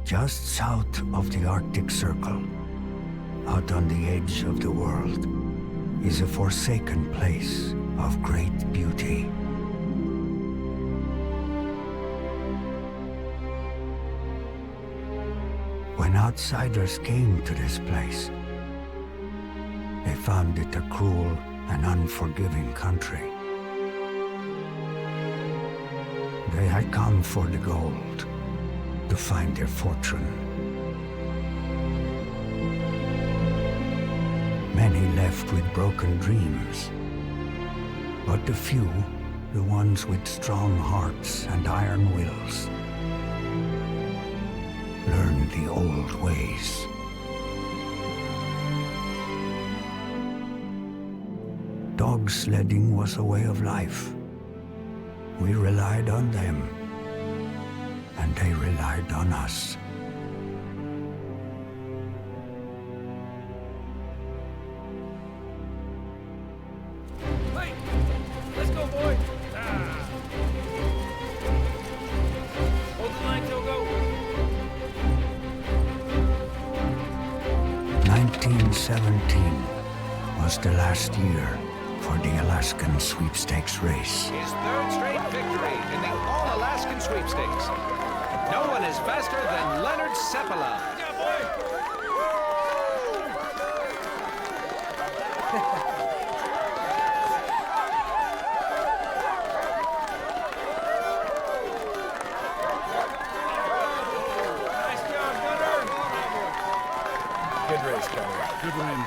Just south of the Arctic Circle, out on the edge of the world, is a forsaken place of great beauty. When outsiders came to this place, they found it a cruel and unforgiving country. They had come for the gold, to find their fortune. Many left with broken dreams, but the few, the ones with strong hearts and iron wills, learned the old ways. Dog sledding was a way of life. We relied on them, and they relied on us. Hey! Let's go, boy! Ah. Hold the line, Togo. 1917 was the last year for the Alaskan Sweepstakes race. His third straight victory in the All-Alaskan Sweepstakes. No one is faster than Leonard Seppala. Yeah, boy! Nice job, Gunner! Good race, Gunner. Good win.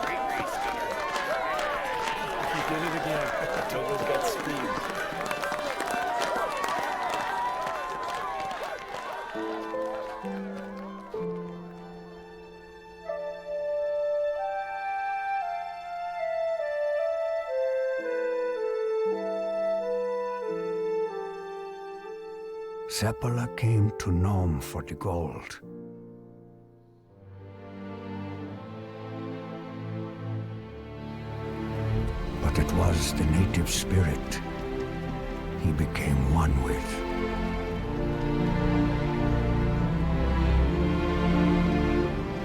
Great race, Gunner. You did it again. Togo's got speed. Seppala came to Nome for the gold. But it was the native spirit he became one with.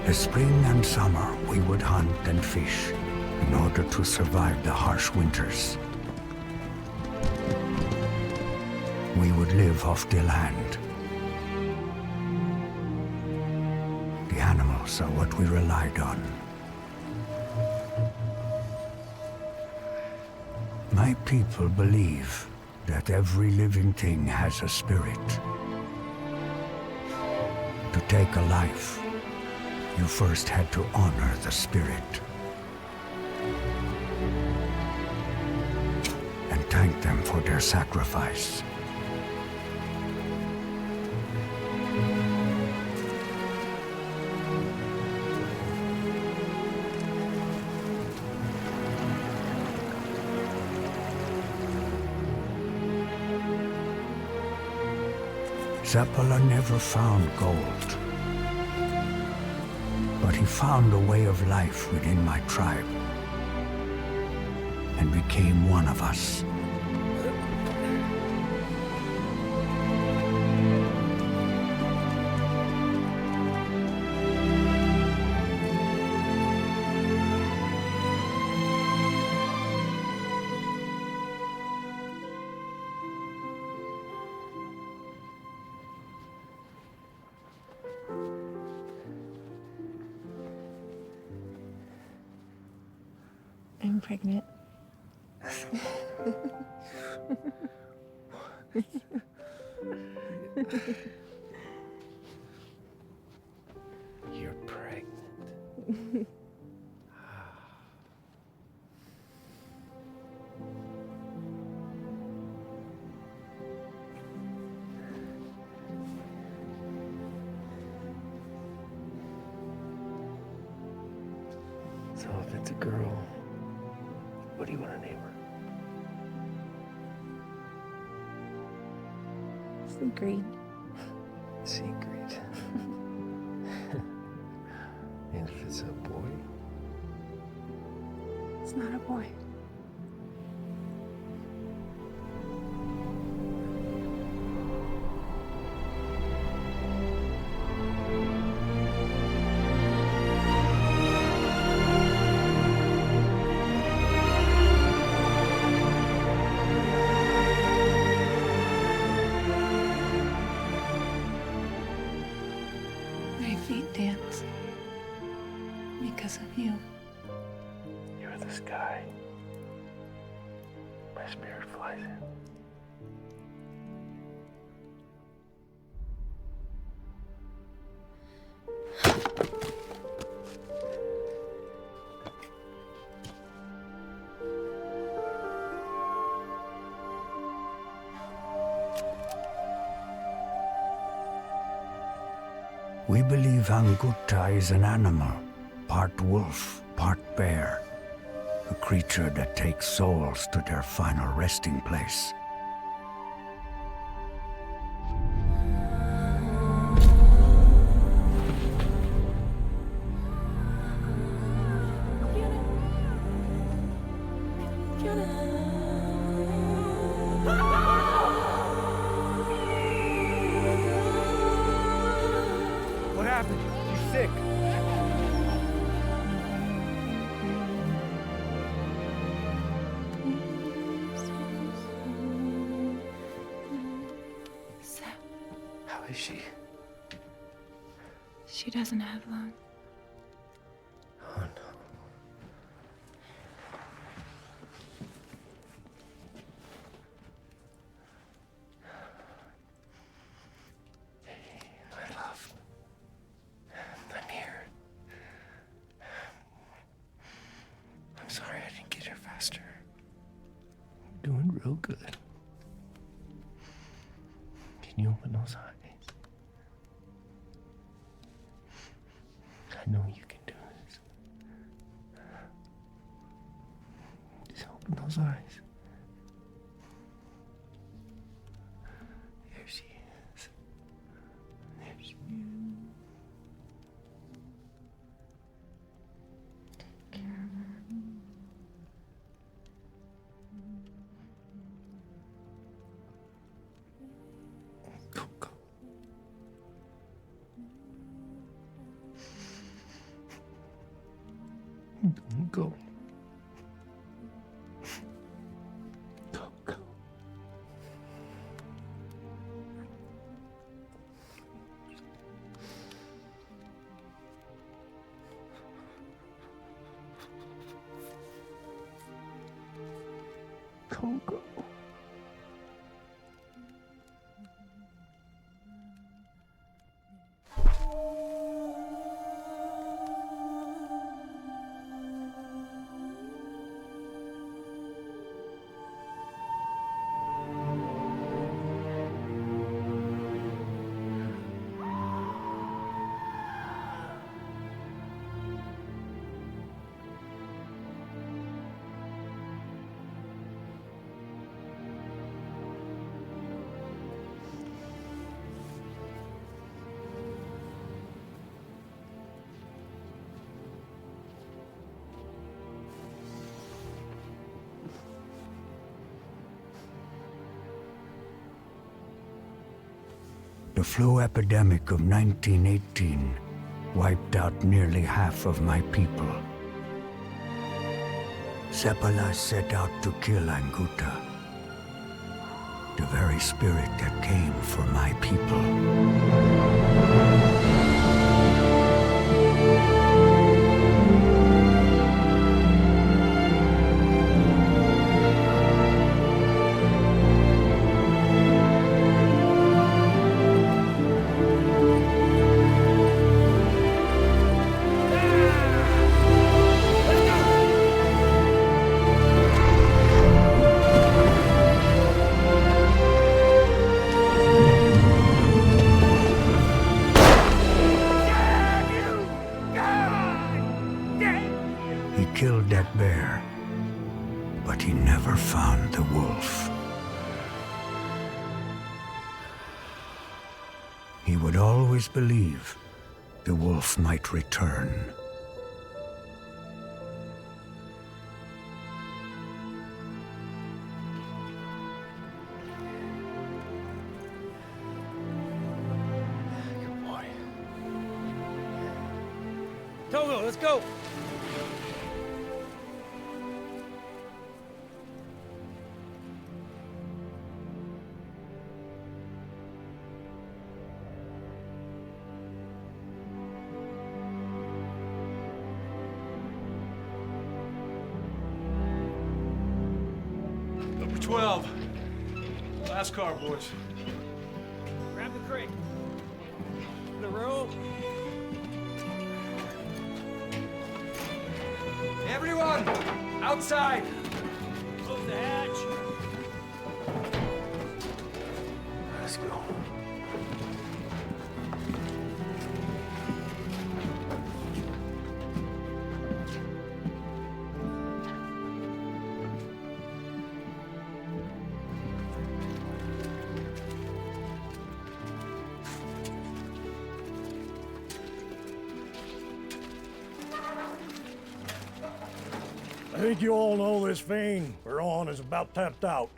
The spring and summer we would hunt and fish in order to survive the harsh winters. We would live off the land. The animals are what we relied on. My people believe that every living thing has a spirit. To take a life, you first had to honor the spirit and thank them for their sacrifice. Seppala never found gold, but he found a way of life within my tribe and became one of us. I'm pregnant. You're pregnant. So if it's a girl, what do you want to name her? Secret. Secret. And if it's a boy? It's not a boy. sky, my spirit flies in. We believe Anguta is an animal, part wolf, part bear, a creature that takes souls to their final resting place. What happened? You sick? How is she? She doesn't have long. Oh no. My love. I'm here. I'm sorry I didn't get here faster. You're doing real good. Can you open those eyes? I know you can do this. Just open those eyes. There she is. There she is. Take care of her. Go, go. Don't go. Go, go. Don't go. The flu epidemic of 1918 wiped out nearly half of my people. Seppala set out to kill Anguta, the very spirit that came for my people. He killed that bear, but he never found the wolf. He would always believe the wolf might return. Good boy. Togo, let's go! 12. Last car, boys. Grab the crate. The rope. Everyone, outside. Close the hatch. Let's go. I think you all know this vein we're on is about tapped out.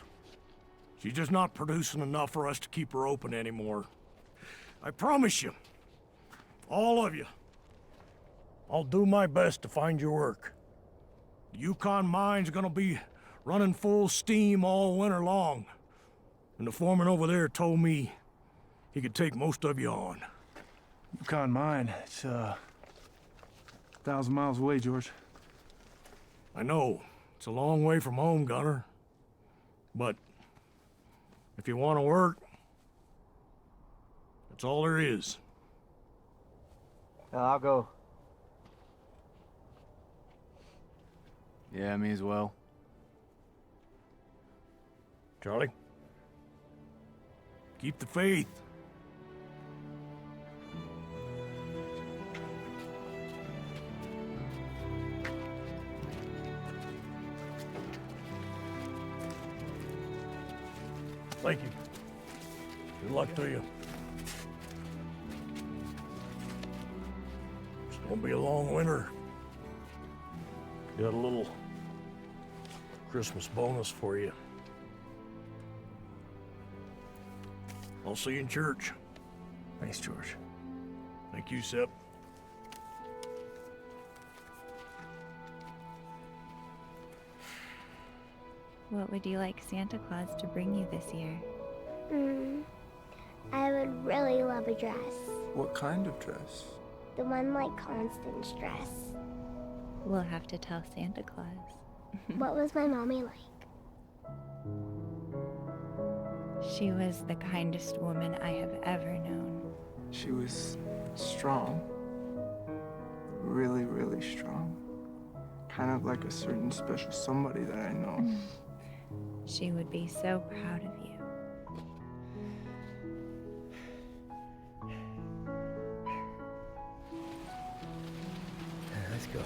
She's just not producing enough for us to keep her open anymore. I promise you, all of you, I'll do my best to find your work. The Yukon mine's gonna be running full steam all winter long. And the foreman over there told me he could take most of you on. Yukon mine. It's 1,000 miles away, George. I know, it's a long way from home, Gunner. But if you want to work, that's all there is. I'll go. Yeah, me as well. Charlie? Keep the faith. Thank you. Good luck to you. It's gonna be a long winter. Got a little Christmas bonus for you. I'll see you in church. Thanks, George. Thank you, Sep. What would you like Santa Claus to bring you this year? I would really love a dress. What kind of dress? The one like Constance's dress. We'll have to tell Santa Claus. What was my mommy like? She was the kindest woman I have ever known. She was strong. Really, really strong. Kind of like a certain special somebody that I know. She would be so proud of you. Let's go.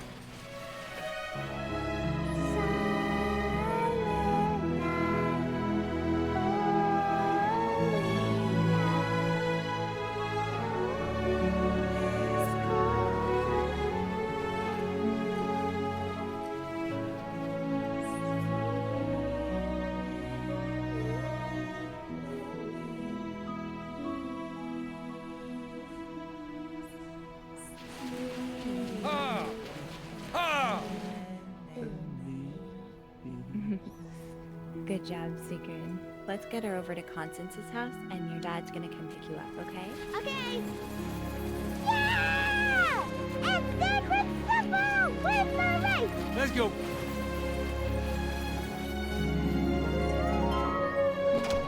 Good job, Sigrid. Let's get her over to Constance's house, and your dad's gonna come pick you up, okay? Okay! Yeah! It's Secret Sniffle! Where's my race? Let's go.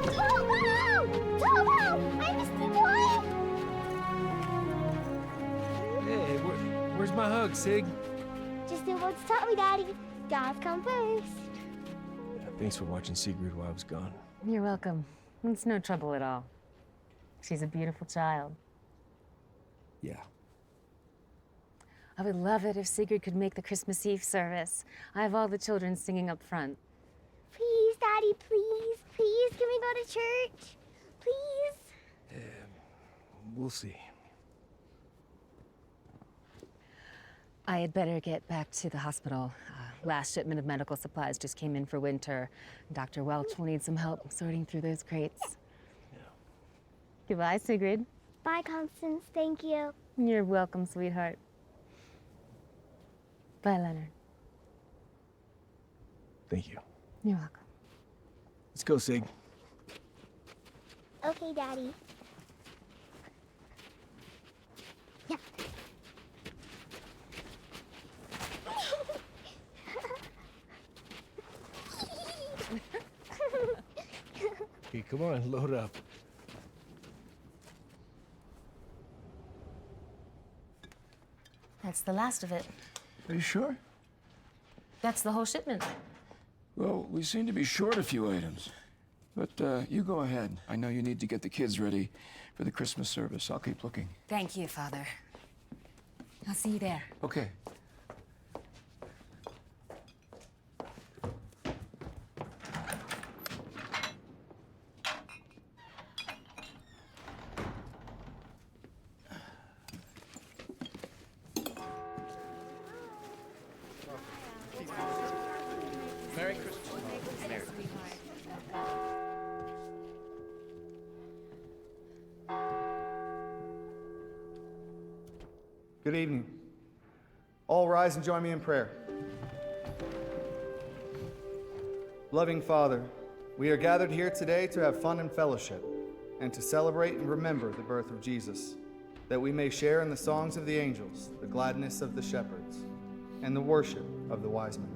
Tobo! Tobo! I missed you, boy! Hey, where's my hug, Sig? Just do what's taught me, Daddy. Dogs come first. Thanks for watching Sigrid while I was gone. You're welcome. It's no trouble at all. She's a beautiful child. Yeah. I would love it if Sigrid could make the Christmas Eve service. I have all the children singing up front. Please, Daddy, please. Please, can we go to church? Please? We'll see. I had better get back to the hospital. Last shipment of medical supplies just came in for winter. Dr. Welch will need some help sorting through those crates. Yeah. Goodbye, Sigrid. Bye, Constance. Thank you. You're welcome, sweetheart. Bye, Leonard. Thank you. You're welcome. Let's go, Sig. Okay, Daddy. Yeah. Okay, come on, load up. That's the last of it. Are you sure? That's the whole shipment. Well, we seem to be short a few items. But you go ahead. I know you need to get the kids ready for the Christmas service. I'll keep looking. Thank you, Father. I'll see you there. Okay. Merry Christmas. Merry Christmas. Good evening. All rise and join me in prayer. Loving Father, we are gathered here today to have fun and fellowship, and to celebrate and remember the birth of Jesus, that we may share in the songs of the angels, the gladness of the shepherds, and the worship of the wise men.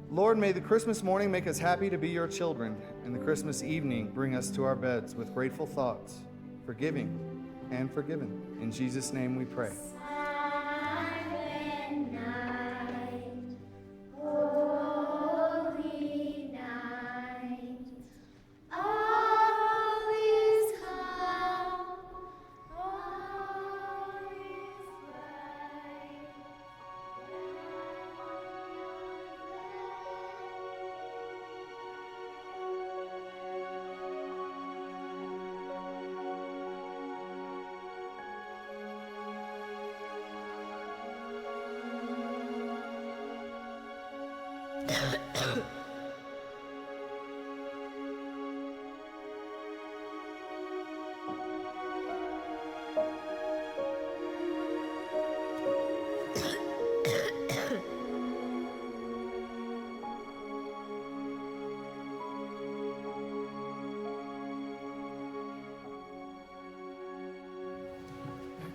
Lord, may the Christmas morning make us happy to be your children, and the Christmas evening bring us to our beds with grateful thoughts, forgiving and forgiven. In Jesus' name we pray.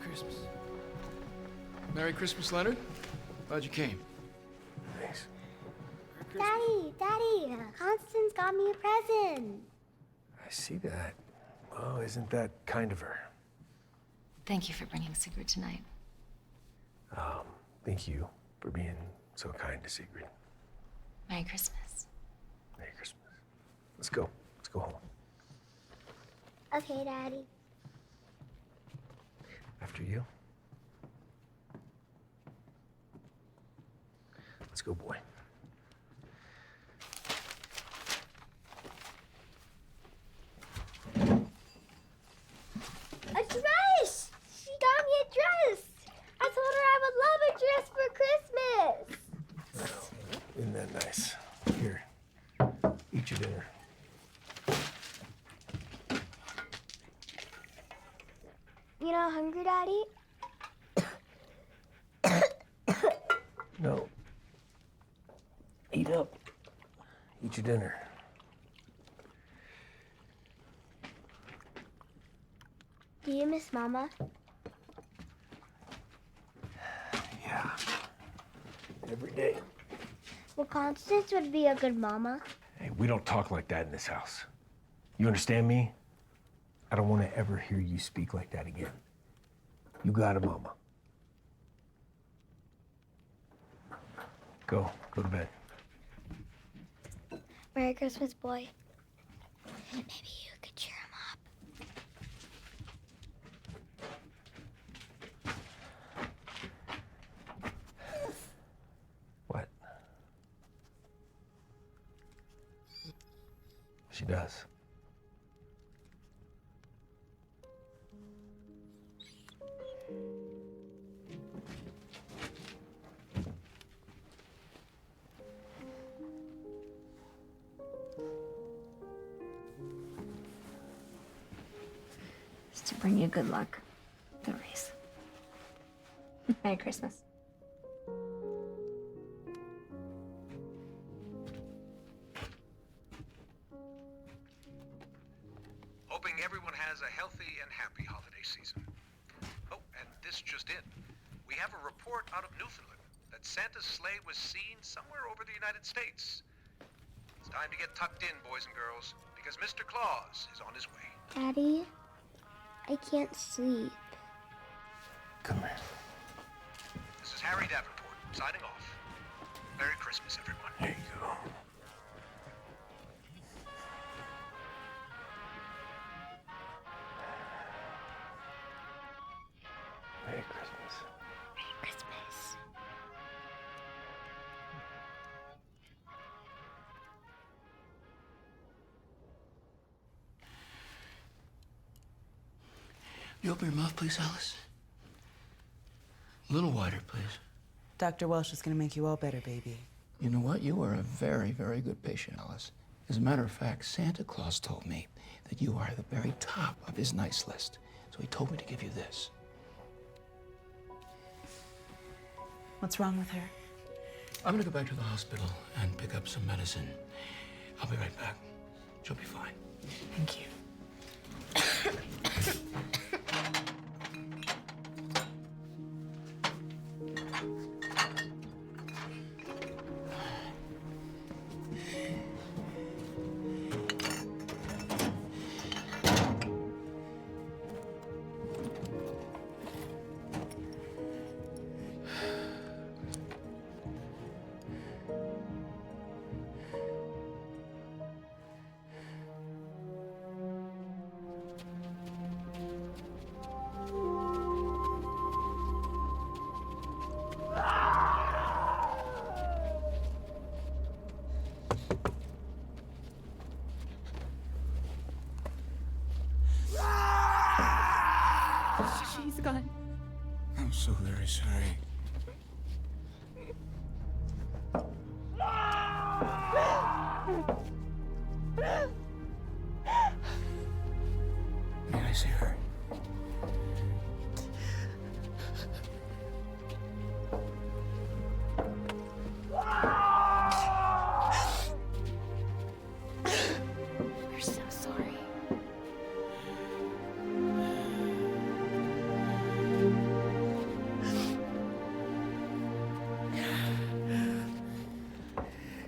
Christmas. Merry Christmas, Leonard. Glad you came. Thanks. Daddy, Constance got me a present. I see that. Oh, isn't that kind of her? Thank you for bringing Sigrid tonight. Thank you for being so kind to Sigrid. Merry Christmas. Merry Christmas. Let's go. Let's go home. Okay, Daddy. After you. Let's go, boy. A dress! She got me a dress! I told her I would love a dress for Christmas! Isn't that nice? Here, eat your dinner. You not hungry, Daddy? No. Eat up. Eat your dinner. Do you miss Mama? Yeah. Every day. Well, Constance would be a good mama. Hey, we don't talk like that in this house. You understand me? I don't want to ever hear you speak like that again. You got it, Mama. Go to bed. Merry Christmas, boy. Maybe you could cheer him up. What? She does. It's to bring you good luck. The race. Merry Christmas. Hoping everyone has a healthy and happy holiday season. Oh, and this just in. We have a report out of Newfoundland that Santa's sleigh was seen somewhere over the United States. It's Time to get tucked in, boys and girls, because Mr. Claus is on his way. Daddy, I can't sleep. Come here. This is Harry Davenport, signing off. Merry Christmas, everyone. There you go. Merry Christmas. Merry Christmas. You open your mouth, please, Alice. A little wider, please. Dr. Welsh is going to make you all better, baby. You know what? You are a very, very good patient, Alice. As a matter of fact, Santa Claus told me that you are the very top of his nice list. So he told me to give you this. What's wrong with her? I'm gonna go back to the hospital and pick up some medicine. I'll be right back. She'll be fine. Thank you. She's gone. I'm so very sorry. May I see her? We're so sorry.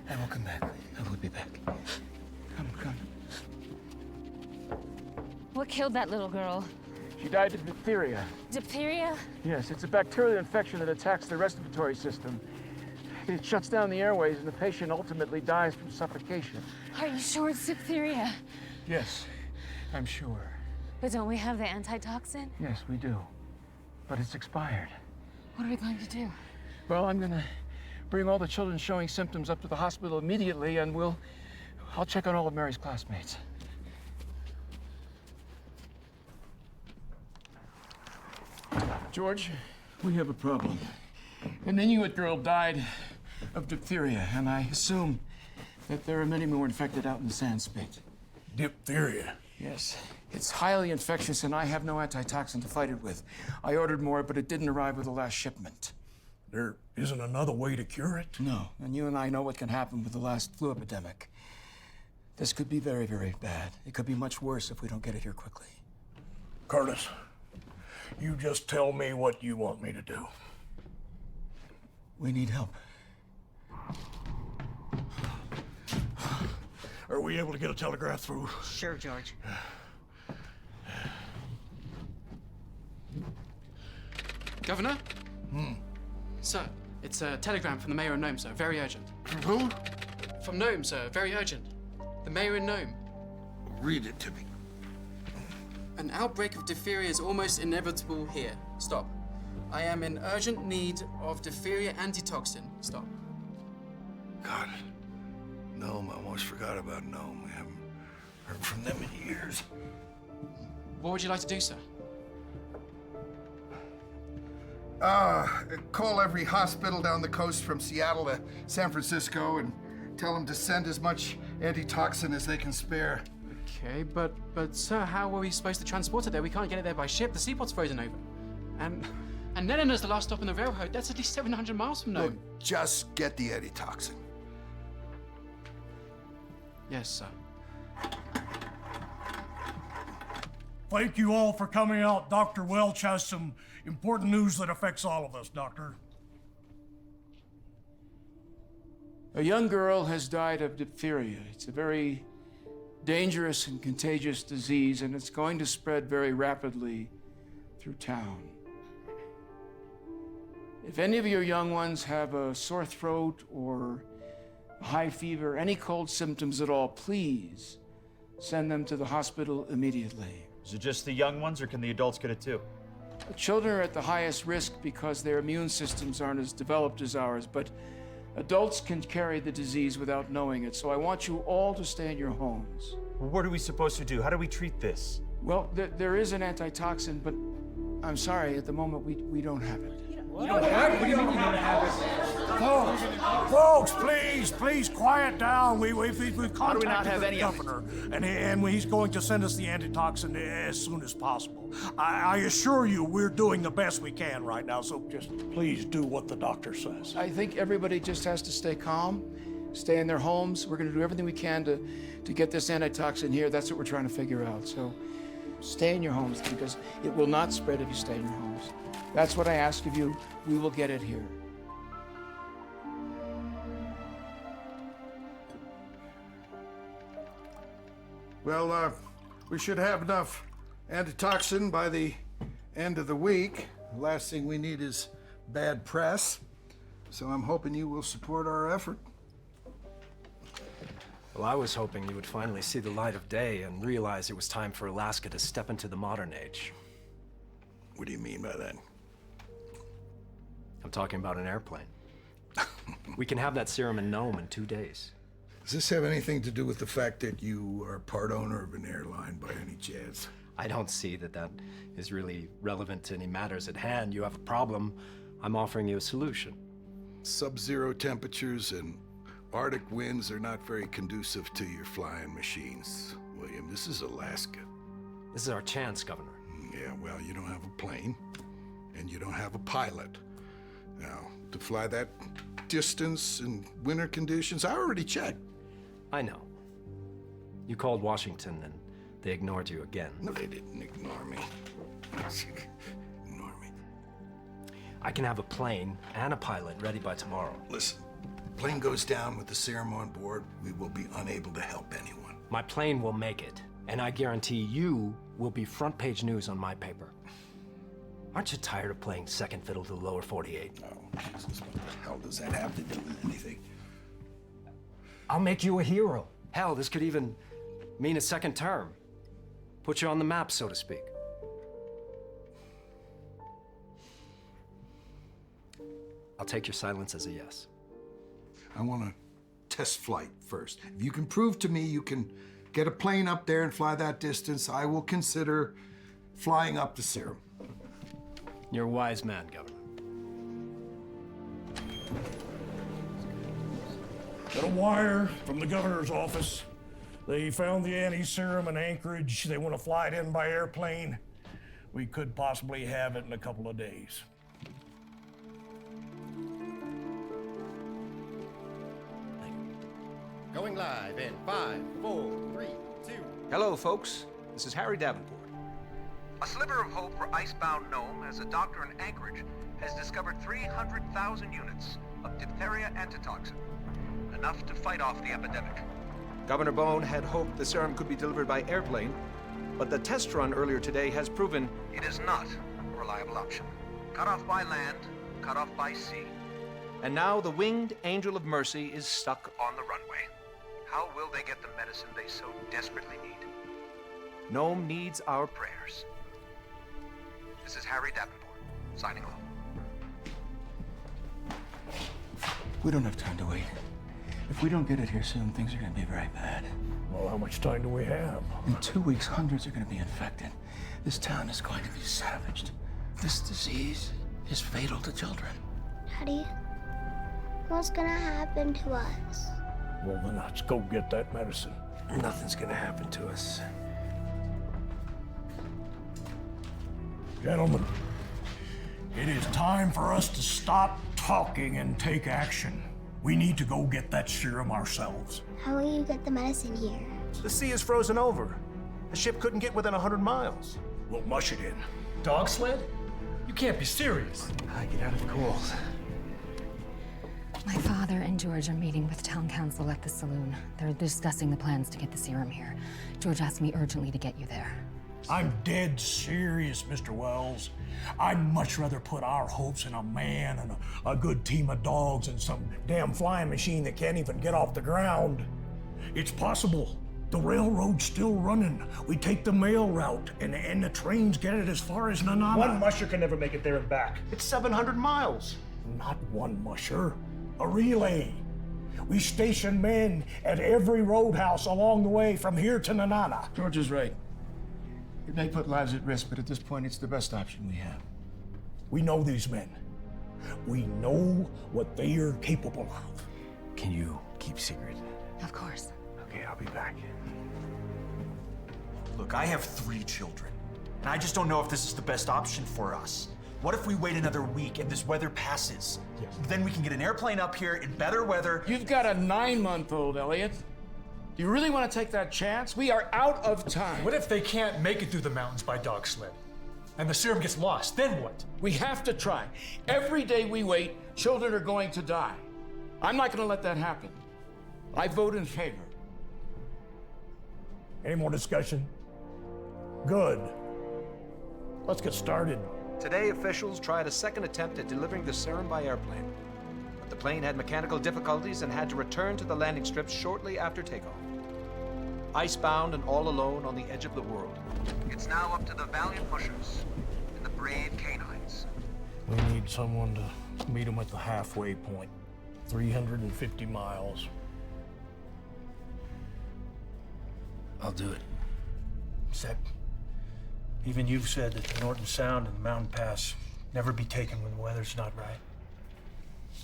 I will come back. I will be back. Come. What killed that little girl? She died of diphtheria. Diphtheria? Yes, it's a bacterial infection that attacks the respiratory system. It shuts down the airways, and the patient ultimately dies from suffocation. Are you sure it's diphtheria? Yes, I'm sure. But don't we have the antitoxin? Yes, we do. But it's expired. What are we going to do? Well, I'm gonna bring all the children showing symptoms up to the hospital immediately, and I'll check on all of Mary's classmates. George, we have a problem. An Inuit girl died of diphtheria, and I assume that there are many more infected out in the sand spit. Diphtheria? Yes. It's highly infectious, and I have no antitoxin to fight it with. I ordered more, but it didn't arrive with the last shipment. There isn't another way to cure it? No, and you and I know what can happen with the last flu epidemic. This could be very, very bad. It could be much worse if we don't get it here quickly. Curtis, you just tell me what you want me to do. We need help. Are we able to get a telegraph through? Sure, George. Governor? Sir, it's a telegram from the mayor of Nome, sir. Very urgent. From who? From Nome, sir. Very urgent. The mayor in Nome. Read it to me. An outbreak of diphtheria is almost inevitable here. Stop. I am in urgent need of diphtheria antitoxin. Stop. God, Nome, I almost forgot about Nome. We haven't heard from them in years. What would you like to do, sir? Call every hospital down the coast from Seattle to San Francisco and tell them to send as much antitoxin as they can spare. Okay, but sir, how are we supposed to transport it there? We can't get it there by ship. The seapot's frozen over. And Nenena's the last stop on the railroad. That's at least 700 miles from Nome. Look, just get the antitoxin. Yes, sir. Thank you all for coming out. Dr. Welch has some important news that affects all of us, Doctor. A young girl has died of diphtheria. It's a very dangerous and contagious disease, and it's going to spread very rapidly through town. If any of your young ones have a sore throat or a high fever, any cold symptoms at all, please send them to the hospital immediately. Is it just the young ones, or can the adults get it too? The children are at the highest risk because their immune systems aren't as developed as ours, but adults can carry the disease without knowing it, so I want you all to stay in your homes. Well, what are we supposed to do? How do we treat this? Well, there is an antitoxin, but I'm sorry, at the moment we don't have it. You don't have it? What do you mean you don't have it? Folks, please, quiet down. We've contacted the governor, and he's going to send us the antitoxin as soon as possible. I assure you, we're doing the best we can right now, so just please do what the doctor says. I think everybody just has to stay calm, stay in their homes. We're going to do everything we can to get this antitoxin here. That's what we're trying to figure out. So stay in your homes, because it will not spread if you stay in your homes. That's what I ask of you. We will get it here. Well, we should have enough antitoxin by the end of the week. The last thing we need is bad press. So I'm hoping you will support our effort. Well, I was hoping you would finally see the light of day and realize it was time for Alaska to step into the modern age. What do you mean by that? I'm talking about an airplane. We can have that serum in Nome in 2 days. Does this have anything to do with the fact that you are part owner of an airline by any chance? I don't see that is really relevant to any matters at hand. You have a problem, I'm offering you a solution. Sub-zero temperatures and Arctic winds are not very conducive to your flying machines, William. This is Alaska. This is our chance, Governor. Yeah, well, you don't have a plane, and you don't have a pilot. Now, to fly that distance in winter conditions, I already checked. I know. You called Washington and they ignored you again. No, they didn't ignore me. Ignore me. I can have a plane and a pilot ready by tomorrow. Listen, plane goes down with the serum on board, we will be unable to help anyone. My plane will make it, and I guarantee you will be front page news on my paper. Aren't you tired of playing second fiddle to the lower 48? Oh, Jesus, what the hell does that have to do with anything? I'll make you a hero. Hell, this could even mean a second term. Put you on the map, so to speak. I'll take your silence as a yes. I want a test flight first. If you can prove to me you can get a plane up there and fly that distance, I will consider flying up the serum. You're a wise man, Governor. Got a wire from the governor's office. They found the anti-serum in Anchorage. They want to fly it in by airplane. We could possibly have it in a couple of days. Going live in 5, 4, 3, 2. Hello, folks. This is Harry Davenport. A sliver of hope for icebound Nome, as a doctor in Anchorage has discovered 300,000 units of diphtheria antitoxin, enough to fight off the epidemic. Governor Bone had hoped the serum could be delivered by airplane, but the test run earlier today has proven it is not a reliable option. Cut off by land, cut off by sea. And now the winged angel of mercy is stuck on the runway. How will they get the medicine they so desperately need? Nome needs our prayers. This is Harry Davenport, signing off. We don't have time to wait. If we don't get it here soon, things are going to be very bad. Well, how much time do we have? In 2 weeks, hundreds are going to be infected. This town is going to be savaged. This disease is fatal to children. Daddy, what's gonna happen to us? Well, then let's go get that medicine. Nothing's gonna happen to us. Gentlemen, it is time for us to stop talking and take action. We need to go get that serum ourselves. How will you get the medicine here? The sea is frozen over. The ship couldn't get within 100 miles. We'll mush it in. Dog sled? You can't be serious. I get out of the cold. My father and George are meeting with town council at the saloon. They're discussing the plans to get the serum here. George asked me urgently to get you there. I'm dead serious, Mr. Wells. I'd much rather put our hopes in a man and a good team of dogs than some damn flying machine that can't even get off the ground. It's possible. The railroad's still running. We take the mail route, and the trains get it as far as Nanana. One musher can never make it there and back. It's 700 miles. Not one musher, a relay. We station men at every roadhouse along the way from here to Nanana. George is right. It may put lives at risk, but at this point, it's the best option we have. We know these men. We know what they are capable of. Can you keep secret? Of course. Okay, I'll be back. Look, I have 3 children, and I just don't know if this is the best option for us. What if we wait another week and this weather passes? Yes. Then we can get an airplane up here in better weather. You've got a 9-month-old, Elliot. Do you really want to take that chance? We are out of time. What if they can't make it through the mountains by dog sled? And the serum gets lost, then what? We have to try. Every day we wait, children are going to die. I'm not going to let that happen. I vote in favor. Any more discussion? Good. Let's get started. Today, officials tried a second attempt at delivering the serum by airplane. But the plane had mechanical difficulties and had to return to the landing strips shortly after takeoff. Icebound and all alone on the edge of the world. It's now up to the valiant mushers and the brave canines. We need someone to meet them at the halfway point. 350 miles. I'll do it. Except, even you've said that the Norton Sound and the Mountain Pass never be taken when the weather's not right.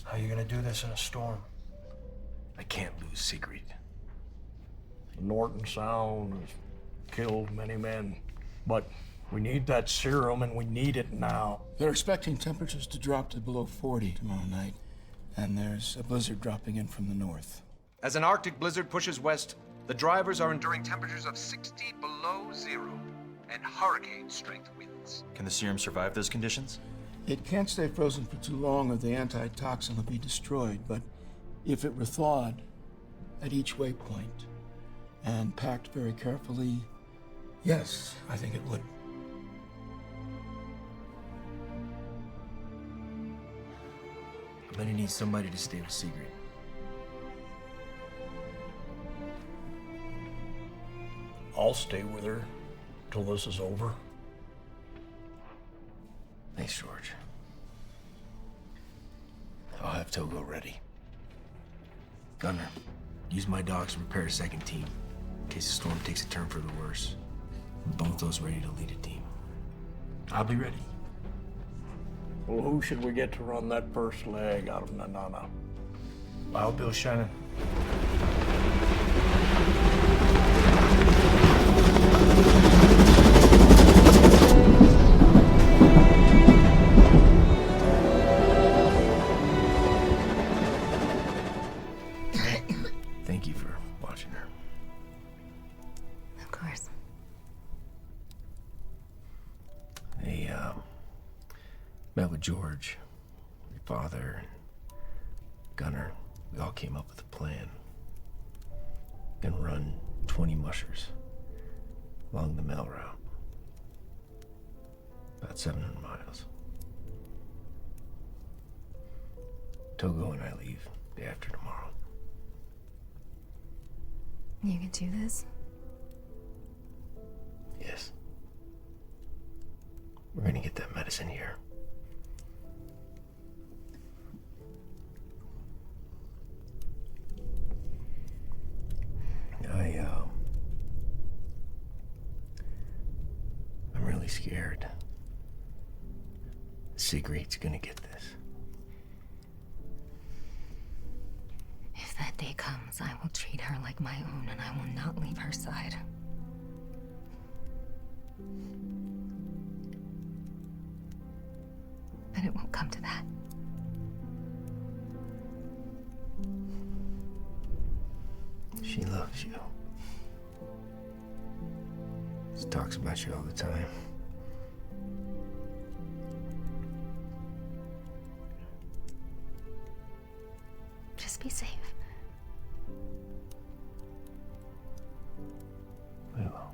How are you gonna do this in a storm? I can't lose secret. The Norton Sound has killed many men, but we need that serum and we need it now. They're expecting temperatures to drop to below 40 tomorrow night, and there's a blizzard dropping in from the north. As an Arctic blizzard pushes west, the drivers are During temperatures of 60 below zero and hurricane-strength winds. Can the serum survive those conditions? It can't stay frozen for too long or the antitoxin will be destroyed, but if it were thawed at each waypoint and packed very carefully, yes, I think it would. I'm gonna need somebody to stay with secret. I'll stay with her till this is over. Thanks, George. I'll have Togo ready. Gunner, use my dogs to prepare a second team in case the storm takes a turn for the worse. Both those ready to lead a team. I'll be ready. Well, who should we get to run that first leg out of Nanana? I'll Bill Shannon. Thank you for watching her. Of course. They, met with George, your father, and Gunner. We all came up with a plan. Gonna run 20 mushers along the mail route. About 700 miles. Togo and I leave day after tomorrow. You can do this? Yes. We're gonna get that medicine here. I'm really scared. Sigrid's gonna get this. If that day comes, I will treat her like my own and I will not leave her side. But it won't come to that. She loves you. She talks about you all the time. be safe. We will.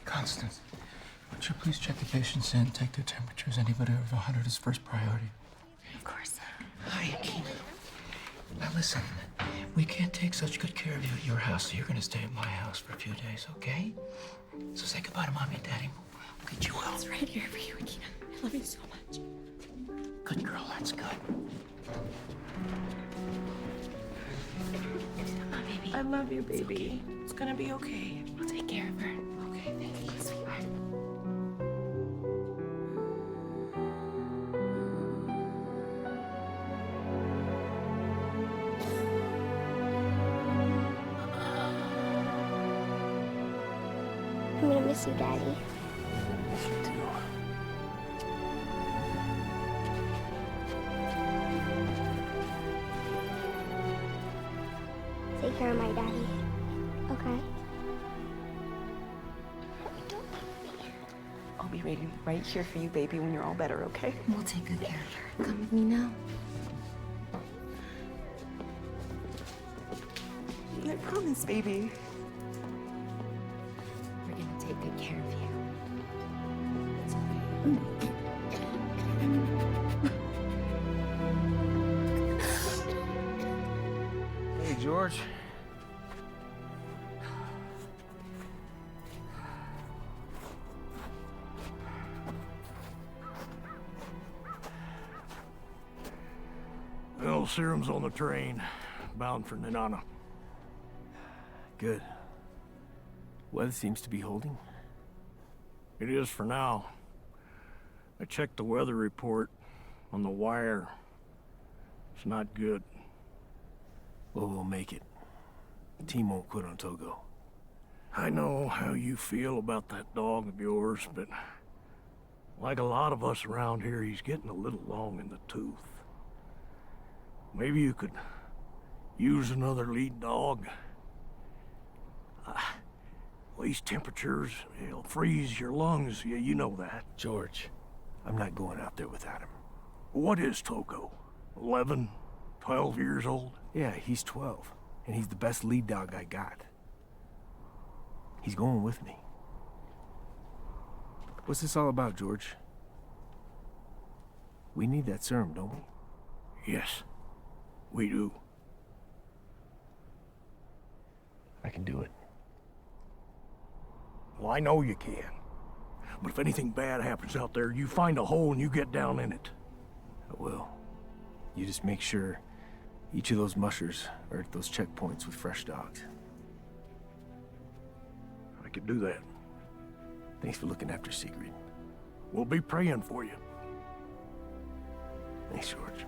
Constance, would you please check the patients in, take their temperatures? Anybody over 100 is first priority. Of course. Hi, Akina. Now listen, we can't take such good care of you at your house, so you're gonna stay at my house for a few days, okay? So say goodbye to Mommy and Daddy. We'll get you well. It's right here for you, Akina. I love you so much. Good girl, that's good. I love you, baby. It's gonna be okay. I'll take care of her. Okay, thank you, sweetheart. I'm gonna miss you, Daddy. Miss you too. Take care of my daddy. Okay? I'll be waiting right here for you, baby, when you're all better, okay? We'll take good care of her. Come with me now. I promise, baby. We're gonna take good care of you. Hey, George. Well, Serum's on the train, bound for Nenana. Good. Weather seems to be holding. It is for now. I checked the weather report on the wire. It's not good. Well, we'll make it. The team won't quit on Togo. I know how you feel about that dog of yours, but like a lot of us around here, he's getting a little long in the tooth. Maybe you could use another lead dog. These temperatures, it'll freeze your lungs. Yeah, you know that. George, I'm not going out there without him. What is Togo? 11, 12 years old? Yeah, he's 12, and he's the best lead dog I got. He's going with me. What's this all about, George? We need that serum, don't we? Yes, we do. I can do it. Well, I know you can. But if anything bad happens out there, you find a hole and you get down in it. I will. You just make sure each of those mushers are at those checkpoints with fresh dogs. I could do that. Thanks for looking after Sigrid. We'll be praying for you. Thanks, George.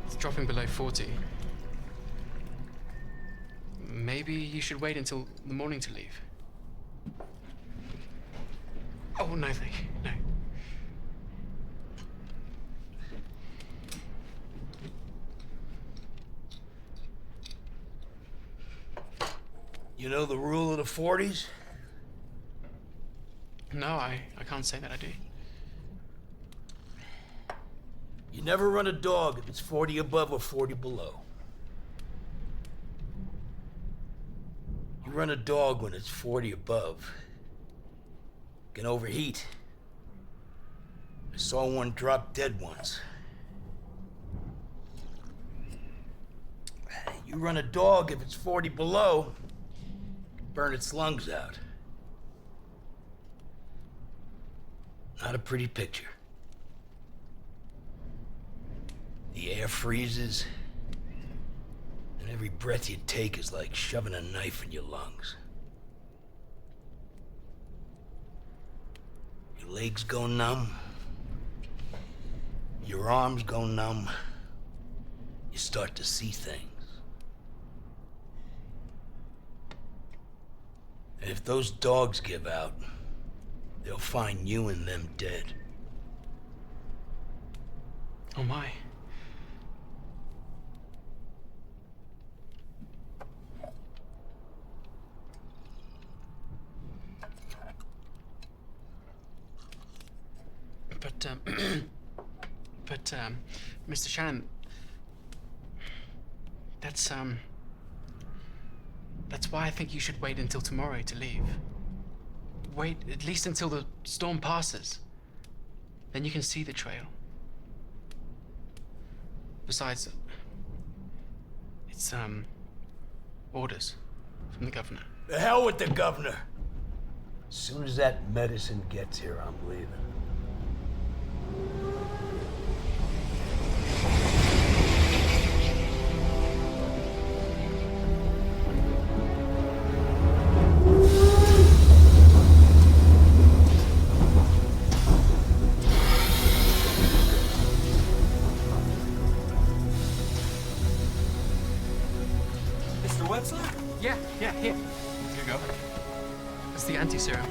It's dropping below 40. Maybe you should wait until the morning to leave. Oh, no, thank you. No. You know the rule of the 40s? No, I can't say that I do. You never run a dog if it's 40 above or 40 below. You run a dog when it's 40 above. It can overheat. I saw one drop dead once. You run a dog if it's 40 below, burn its lungs out. Not a pretty picture. The air freezes, and every breath you take is like shoving a knife in your lungs. Your legs go numb, your arms go numb, you start to see things. And if those dogs give out, they'll find you and them dead. Oh my. But, Mr. Shannon, that's why I think you should wait until tomorrow to leave. Wait at least until the storm passes. Then you can see the trail. Besides, it's, orders from the governor. The hell with the governor. As soon as that medicine gets here, I'm leaving. Yeah, here. Here you go. It's the anti-serum.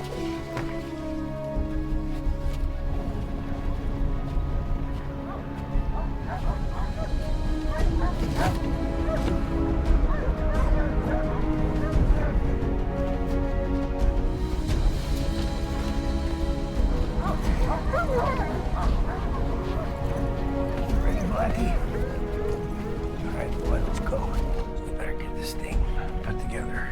Ready, Blackie? All right, boy, let's go. We better get this thing put together.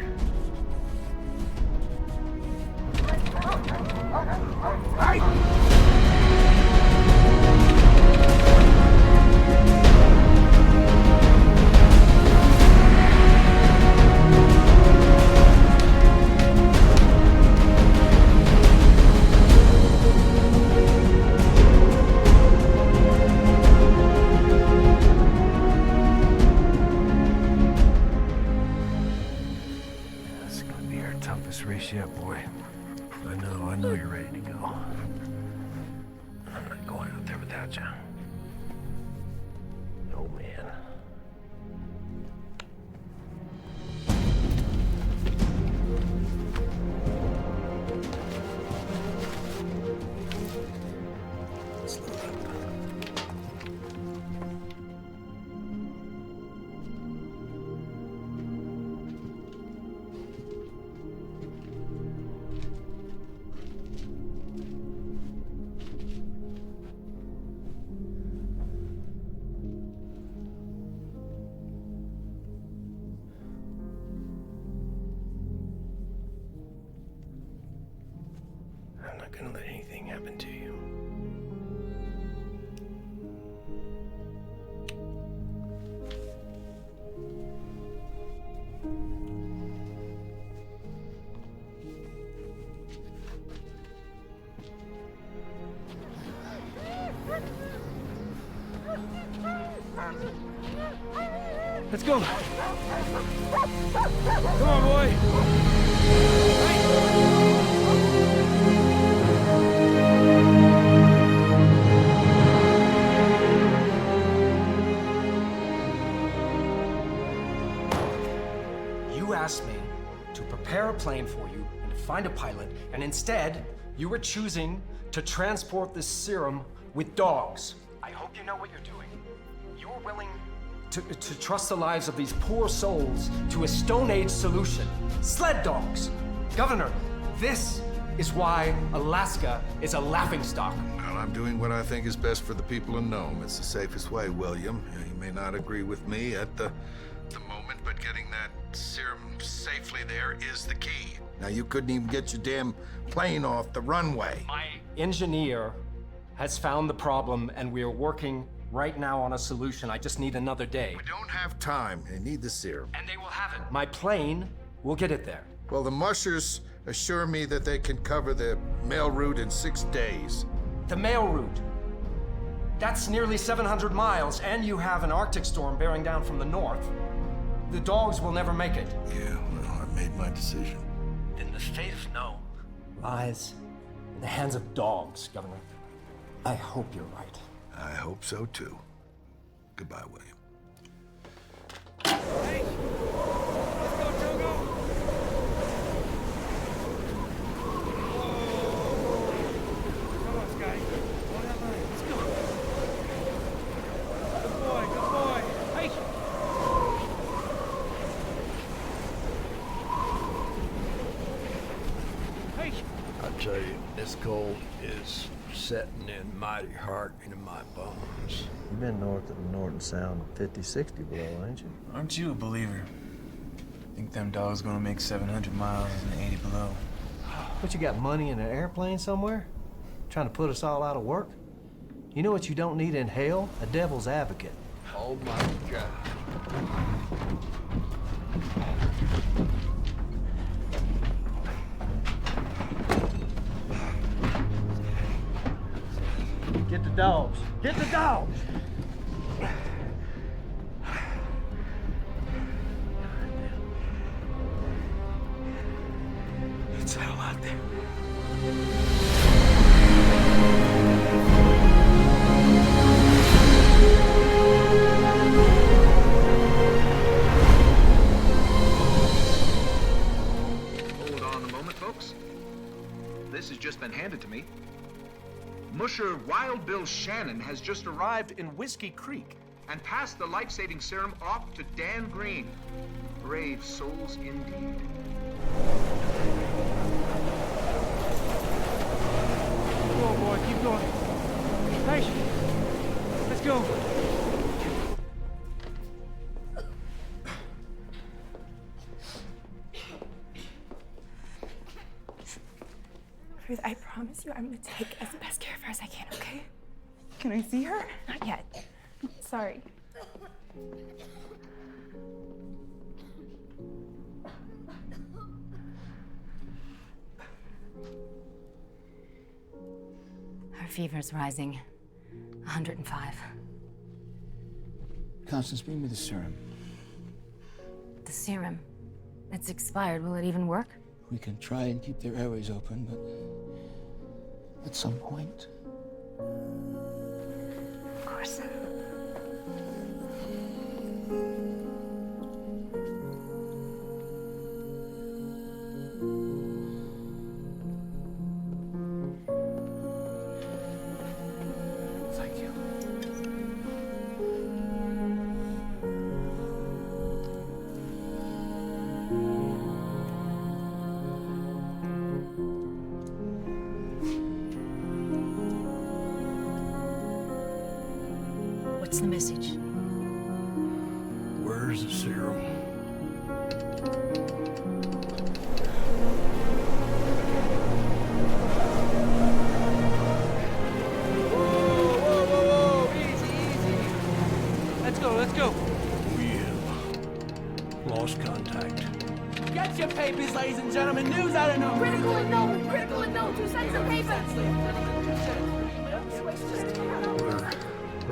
This is gonna be our toughest race yet, boy. I know you're ready to go. I'm not going out there without you. Oh, man. Let's load up. I'm not gonna let anything happen to you. Let's go. Come on, boy. You asked me to prepare a plane for you and to find a pilot, and instead, you were choosing to transport this serum with dogs. I hope you know what you're doing. You were willing to trust the lives of these poor souls to a Stone Age solution. Sled dogs! Governor, this is why Alaska is a laughingstock. Well, I'm doing what I think is best for the people in Nome. It's the safest way, William. You may not agree with me at the moment, but getting that serum safely there is the key. Now, you couldn't even get your damn plane off the runway. My engineer has found the problem, and we are working right now on a solution. I just need another day. We don't have time. They need the serum. And they will have it. My plane will get it there. Well, the mushers assure me that they can cover the mail route in 6 days. The mail route. That's nearly 700 miles, and you have an Arctic storm bearing down from the north. The dogs will never make it. Yeah, well, I made my decision. Then the fate of Nome lies in the hands of dogs, Governor. I hope you're right. I hope so, too. Goodbye, William. tell you, this cold is setting in mighty hard into my bones. You've been north of the Norton Sound 50, 60 below, ain't you? Aren't you a believer? Think them dogs gonna make 700 miles and 80 below? What, you got money in an airplane somewhere? Trying to put us all out of work? You know what you don't need in hell? A devil's advocate. Oh my God. Get the dogs. Get the dogs! It's hell out there. Hold on a moment, folks. This has just been handed to me. Musher Wild Bill Shannon has just arrived in Whiskey Creek and passed the life-saving serum off to Dan Green. Brave souls indeed. Keep going, boy. Keep going. Be patient. Let's go. Ruth, I promise you I'm gonna take as best care of her as I can, okay? Can I see her? Not yet. Sorry. Her fever's rising. 105. Constance, bring me the serum. The serum. It's expired. Will it even work? We can try and keep their airways open, but at some point. Of course. Thank you. What's the message? Where's the serum? Let's go, let's go. We have lost contact. Get your papers, ladies and gentlemen. News out of nowhere. Critical and known. Critical and known. 2 sets of papers. We're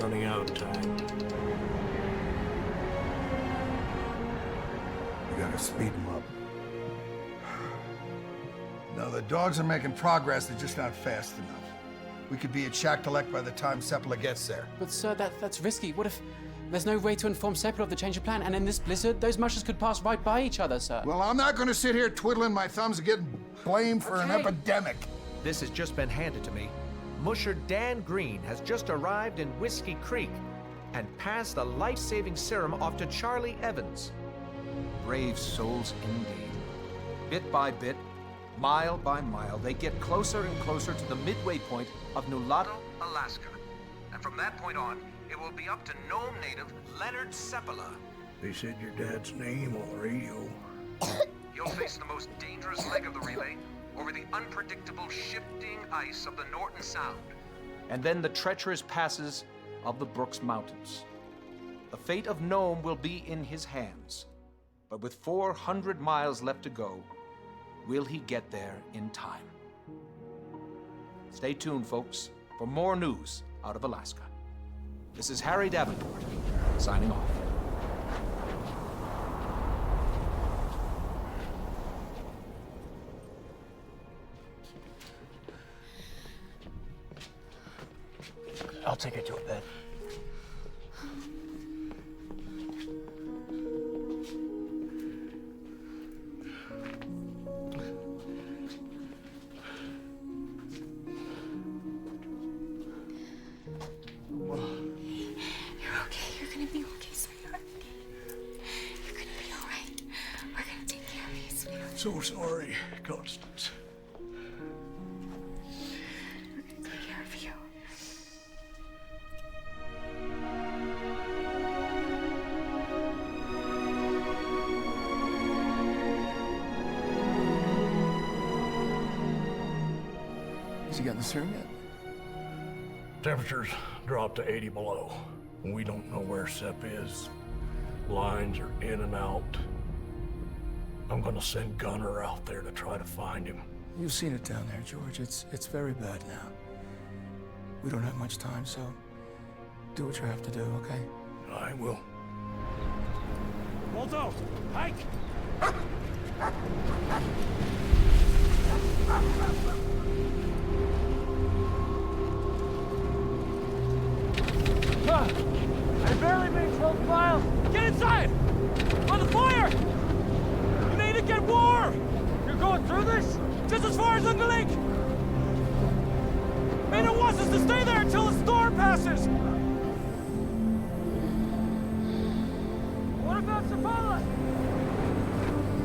running out of time. We gotta speed them up. No, the dogs are making progress, they're just not fast enough. We could be at Shack Collect by the time Sepala gets there. But sir, that's risky. What if there's no way to inform Sepala of the change of plan, and in this blizzard, those mushers could pass right by each other, sir? Well, I'm not gonna sit here twiddling my thumbs and getting blamed for an epidemic. This has just been handed to me. Musher Dan Green has just arrived in Whiskey Creek and passed the life-saving serum off to Charlie Evans. Brave souls indeed. Bit by bit, mile by mile, they get closer and closer to the midway point of Nulato, Alaska. And from that point on, it will be up to Nome native Leonard Sepala. They said your dad's name on the radio. He'll face the most dangerous leg of the relay over the unpredictable shifting ice of the Norton Sound. And then the treacherous passes of the Brooks Mountains. The fate of Nome will be in his hands. But with 400 miles left to go, will he get there in time? Stay tuned, folks, for more news out of Alaska. This is Harry Davenport, signing off. I'll take her to a bed. You're okay. You're gonna be okay, sweetheart. You're gonna be all right. We're gonna take care of you, sweetheart. So sorry, Constance. Has he gotten the serum yet? Temperatures dropped to 80 below. We don't know where Sep is. Lines are in and out. I'm gonna send Gunner out there to try to find him. You've seen it down there, George. It's very bad now. We don't have much time, so do what you have to do, okay? I will. Waldo! Hike! I barely made 12 miles. Get inside! On the fire! You need to get warm! You're going through this? Just as far as Uncle Lake! Maynard wants us to stay there until the storm passes! What about Zavala?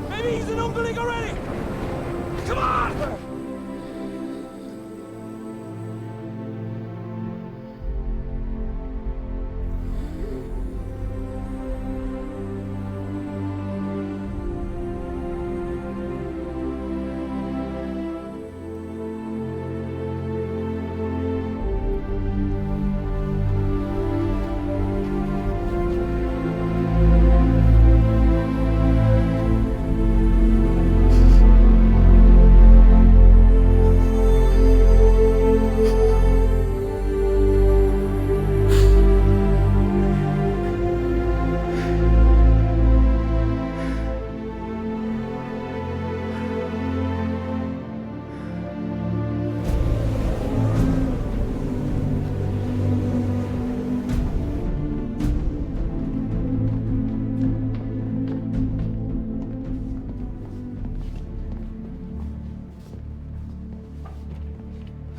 Maybe he's in Uncle Lake already! Come on!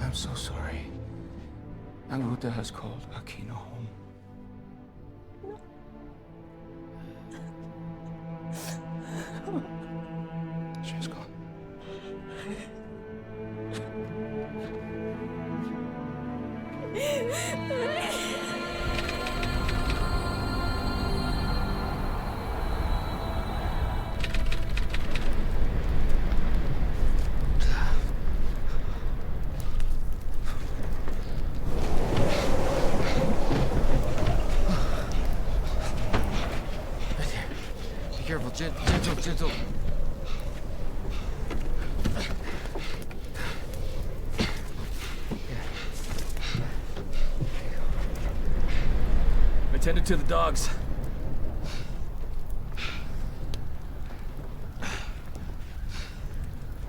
I'm so sorry. Anguta has called Aquino home. She's gone. Careful, gentle. Attended to the dogs.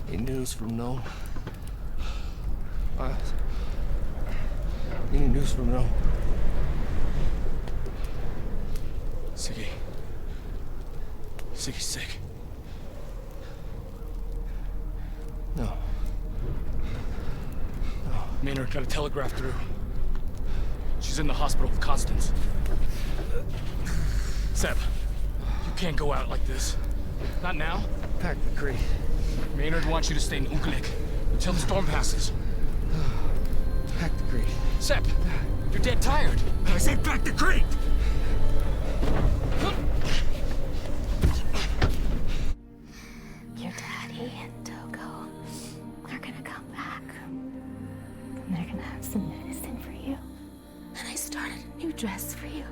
Any news from Nome? Any news from Nome? Siggy's sick. No. Maynard got a telegraph through. She's in the hospital with Constance. Seb, you can't go out like this. Not now. Pack the crate. Maynard wants you to stay in Ukalik until the storm passes. Pack the crate. Seb, you're dead tired. I said pack the crate! Your daddy and Togo are gonna come back. And they're gonna have some medicine for you. And I started a new dress for you.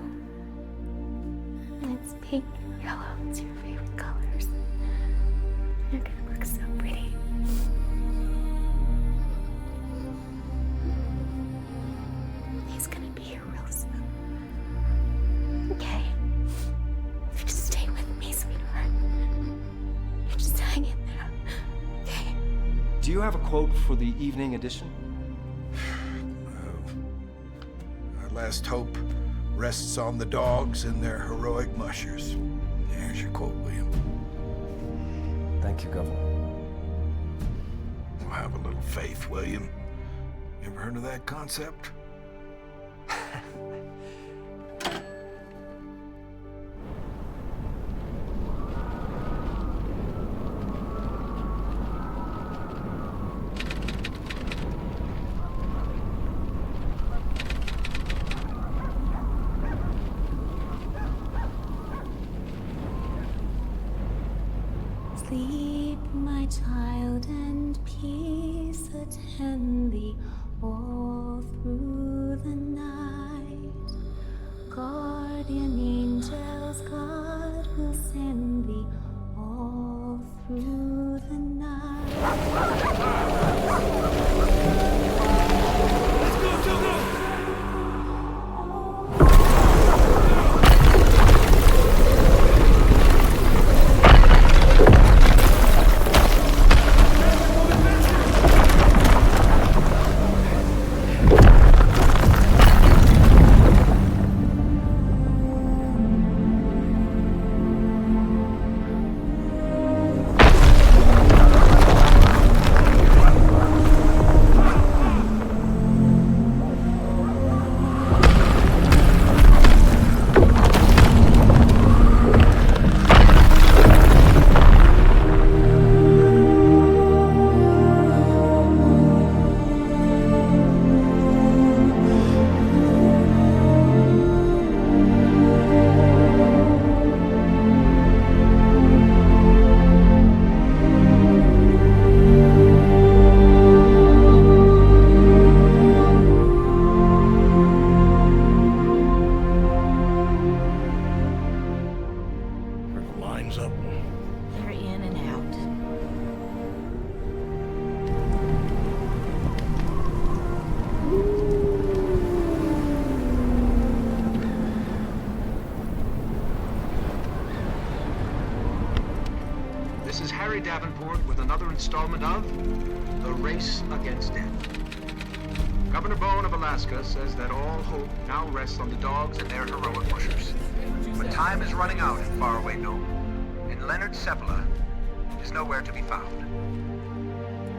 And it's pink and yellow. It's your favorite colors. You're gonna look so pretty. He's gonna be here real soon. Okay? You just stay with me, sweetheart. You just hang in there. Okay? Do you have a quote for the evening edition? Our last hope rests on the dogs and their heroic mushers. There's your quote, William. Thank you, Governor. Well, have a little faith, William. You ever heard of that concept? Sleep, my child, and peace attend thee all through the night. Guardian angels, God will send thee all through the night. Let's go! This is Harry Davenport with another installment of The Race Against Death. Governor Bone of Alaska says that all hope now rests on the dogs and their heroic pushers. But time is running out in faraway Nome, and Leonard Seppala is nowhere to be found.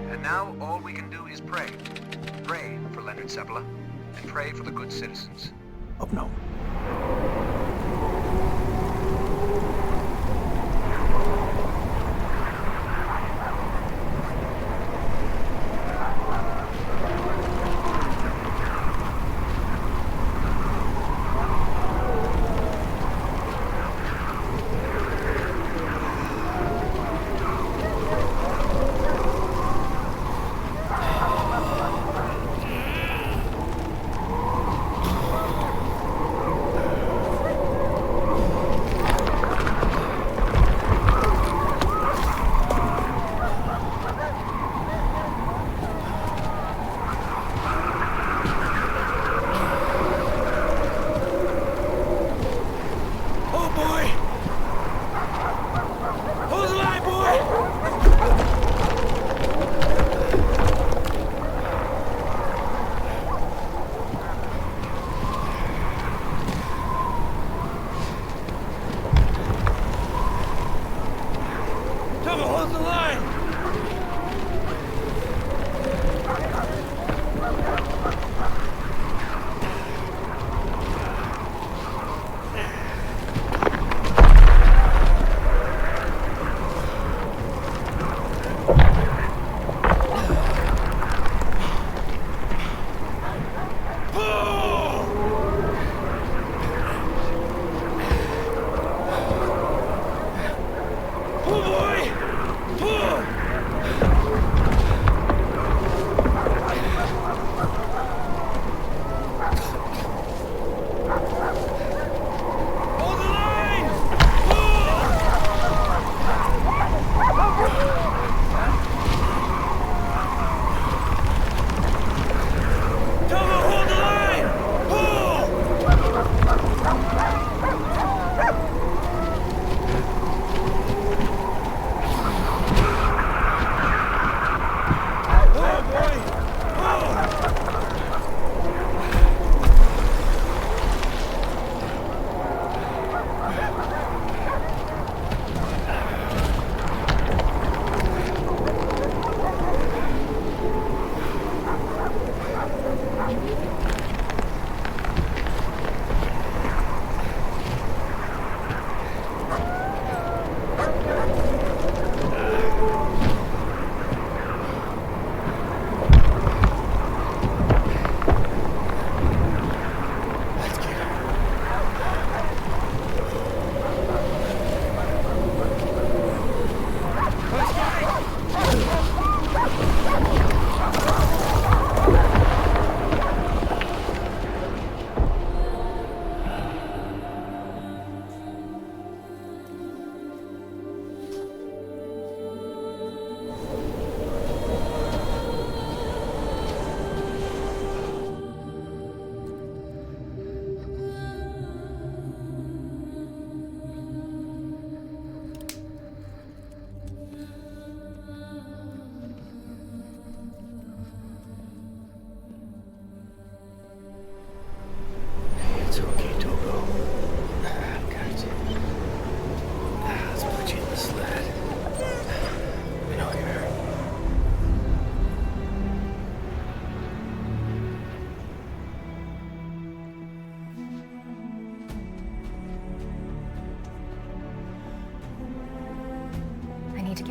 And now all we can do is pray. Pray for Leonard Seppala, and pray for the good citizens of Nome. Oh boy!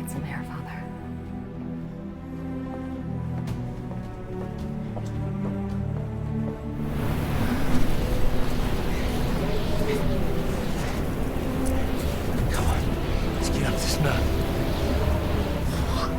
need some air, Father. Come on, let's get up this mountain. Come on.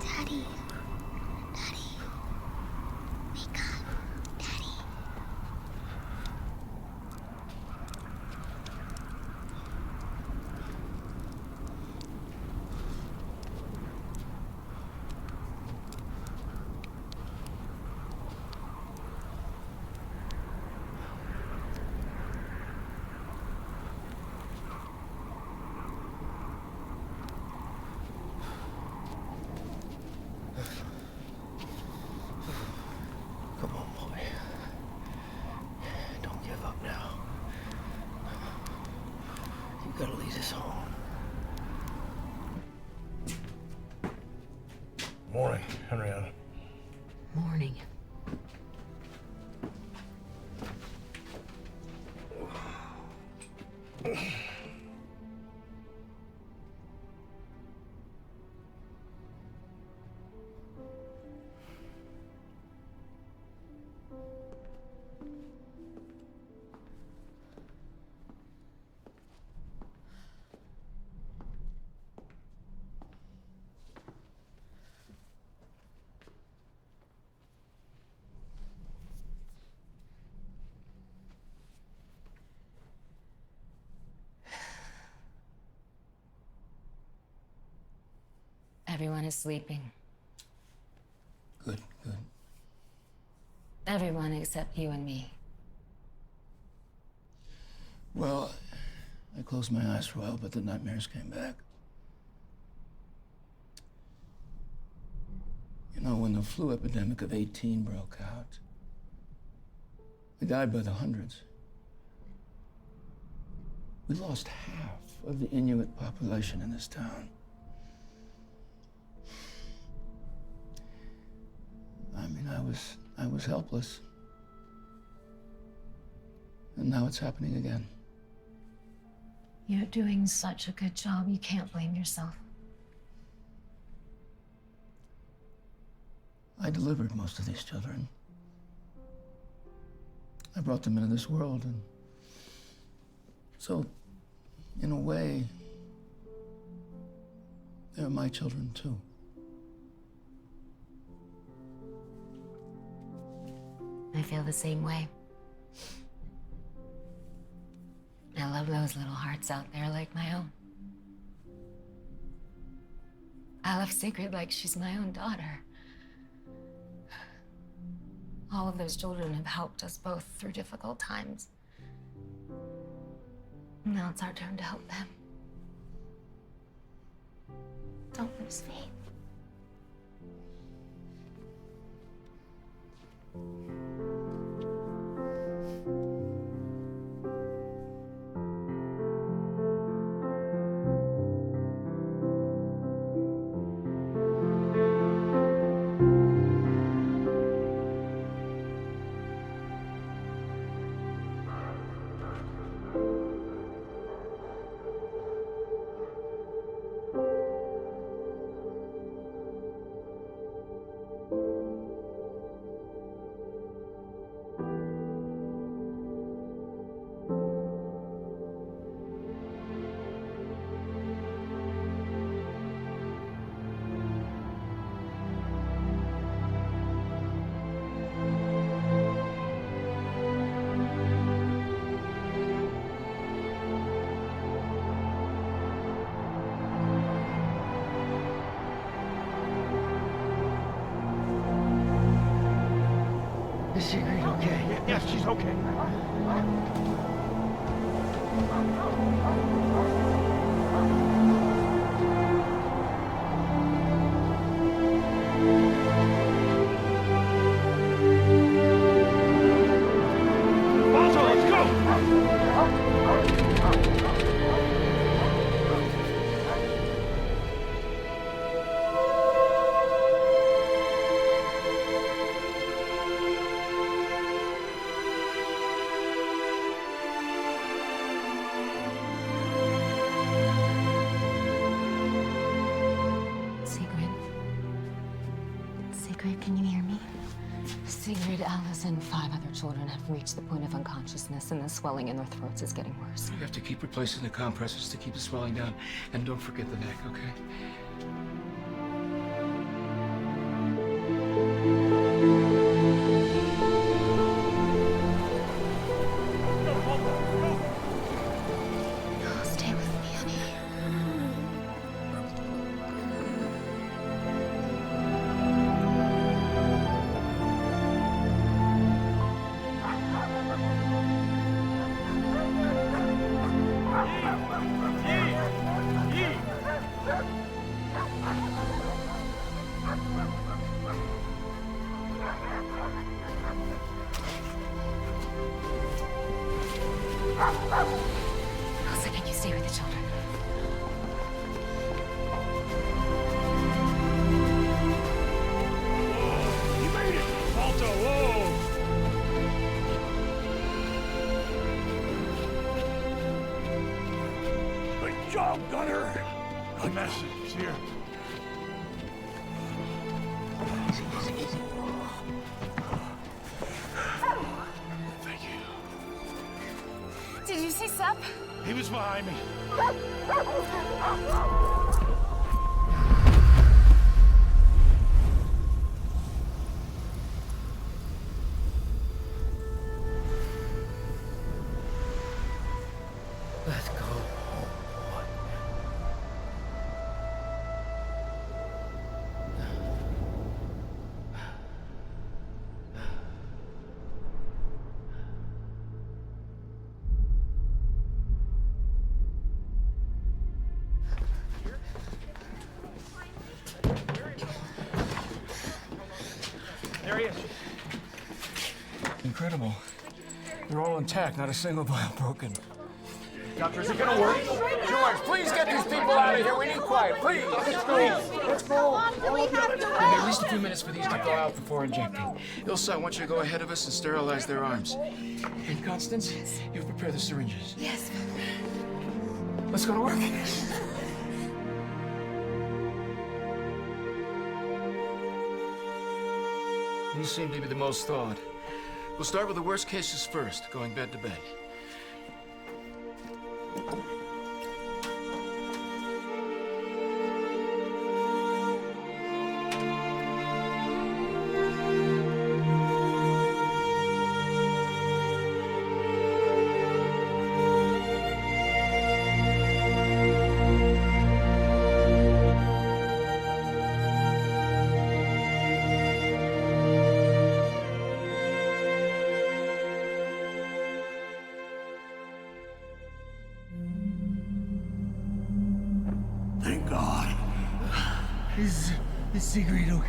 Daddy. Daddy. Wake up. Daddy. Come on, boy. Don't give up now. You gotta lead us home. Morning, Henrietta. Morning. Everyone is sleeping. Good, good. Everyone except you and me. Well, I closed my eyes for a while, but the nightmares came back. You know, when the flu epidemic of 18 broke out, we died by the hundreds. We lost half of the Inuit population in this town. I mean, I was helpless. And now it's happening again. You're doing such a good job, you can't blame yourself. I delivered most of these children. I brought them into this world, and so, in a way, they're my children too. I feel the same way. I love those little hearts out there like my own. I love Sigrid like she's my own daughter. All of those children have helped us both through difficult times. Now it's our turn to help them. Don't lose faith. Is Sigrid okay? Yes, she's okay. Sigrid, can you hear me? Sigrid, Alice, and 5 other children have reached the point of unconsciousness, and the swelling in their throats is getting worse. You have to keep replacing the compressors to keep the swelling down. And don't forget the neck, okay? Stay with me, honey. Elsa, can you stay with the children? You made it! Malta, whoa! Good job, Gunner! A message here. Thank you. Did you see Sep? He was behind me. Let's go. There he is. Incredible. They're all intact, not a single bone broken. Doctor, is it gonna work? George, please get these people out of here. We need quiet, please. Let's go. Let's go. At least a few minutes for these to go out before injecting. Ilsa, I want you to go ahead of us and sterilize their arms. And Constance, you prepare the syringes. Yes. Let's go to work. You seem to be the most thawed. We'll start with the worst cases first, going bed to bed. Thank God. Is Sigrid okay?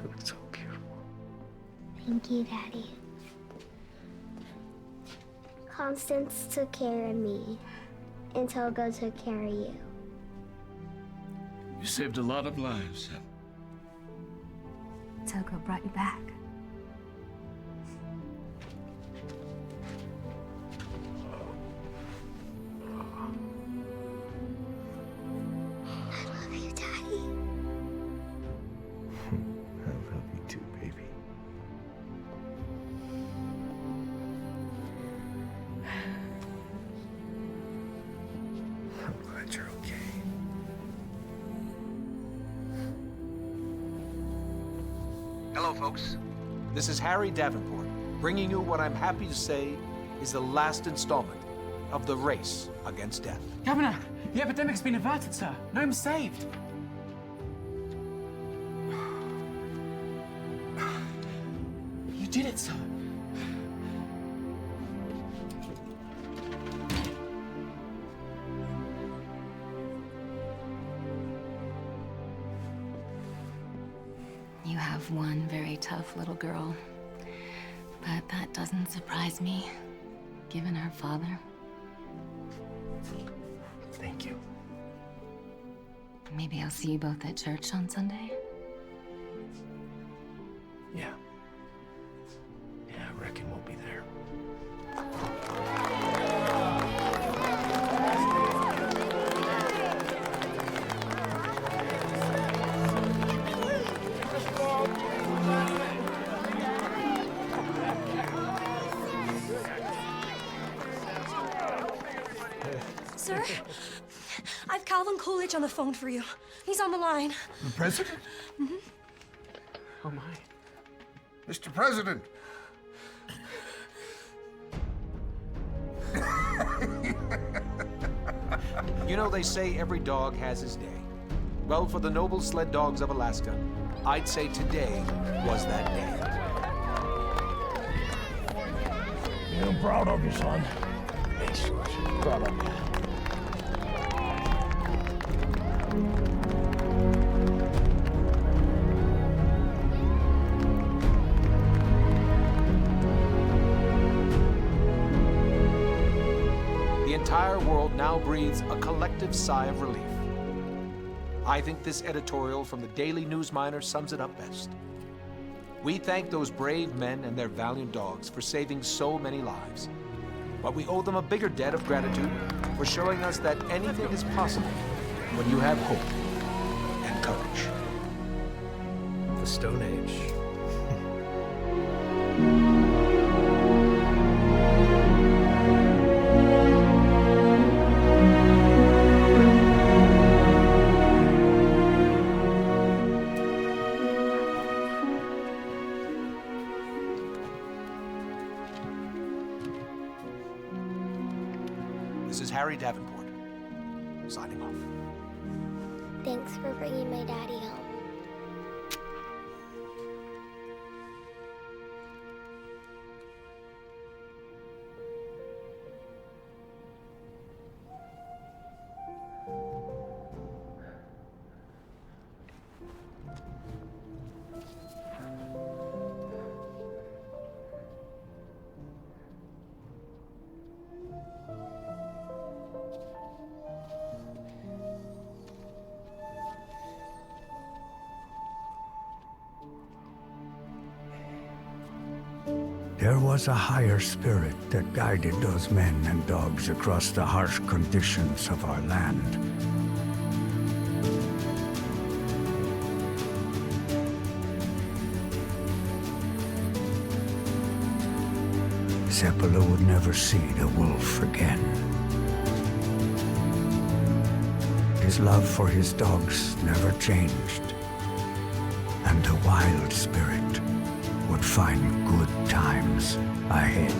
look so beautiful. Thank you, Daddy. Constance took care of me, and Togo took care of you. You saved a lot of lives, Seb. Togo brought you back. I love you, Daddy. I love you too, baby. I'm glad you're okay. Hello, folks. This is Harry Davenport, bringing you what I'm happy to say is the last installment of the race against death. Governor, the epidemic's been averted, sir. Nome's saved. You did it, sir. You have one very tough little girl, but that doesn't surprise me, given her father. Thank you. Maybe I'll see you both at church on Sunday? Yeah. Yeah, I reckon we'll be there. Sir, I've Calvin Coolidge on the phone for you. He's on the line. The president? Mm-hmm. Oh my. Mr. President. You know, they say every dog has his day. Well, for the noble sled dogs of Alaska, I'd say today was that day. Yeah, I'm proud of you, son. Thanks, George. Proud of you. The entire world now breathes a collective sigh of relief. I think this editorial from the Daily News Miner sums it up best. We thank those brave men and their valiant dogs for saving so many lives. But we owe them a bigger debt of gratitude for showing us that anything is possible when you have hope and courage. The Stone Age. This is Harry Davenport, signing off. Thanks for bringing my daddy home. There was a higher spirit that guided those men and dogs across the harsh conditions of our land. Seppala would never see the wolf again. His love for his dogs never changed, and the wild spirit would find good times ahead.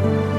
Thank you.